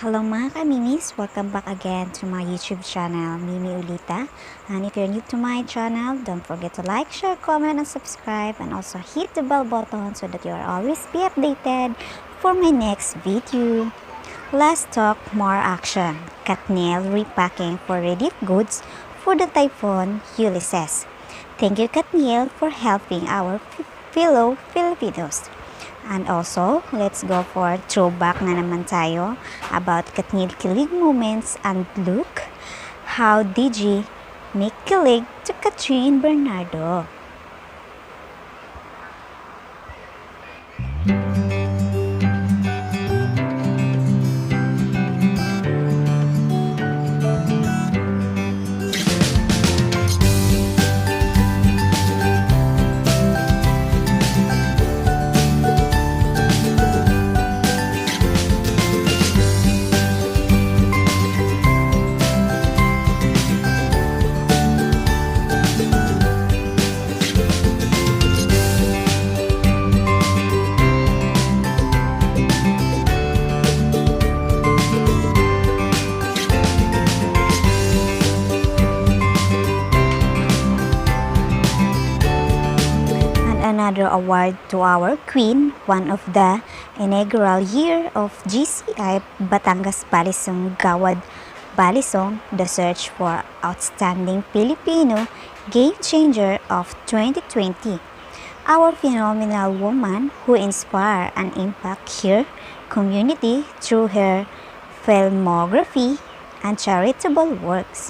Hello mga kamimis! Welcome back again to my YouTube channel, Mie Mie Olita. And if you're new to my channel, don't forget to like, share, comment, and subscribe. And also hit the bell button so that you'll always be updated for my next video. Let's talk more action. Kathniel repacking for relief goods for the Typhoon Ulysses. Thank you Kathniel for helping our fellow Filipinos. And also, let's go for throwback na naman tayo about Kathniel kilig moments. And look, how did you make kilig to Kathryn Bernardo? Another award to our Queen, one of the inaugural year of GCI Batangas Balisong Gawad Balisong, the search for outstanding Filipino game changer of 2020. Our phenomenal woman who inspire and impact her community through her filmography and charitable works.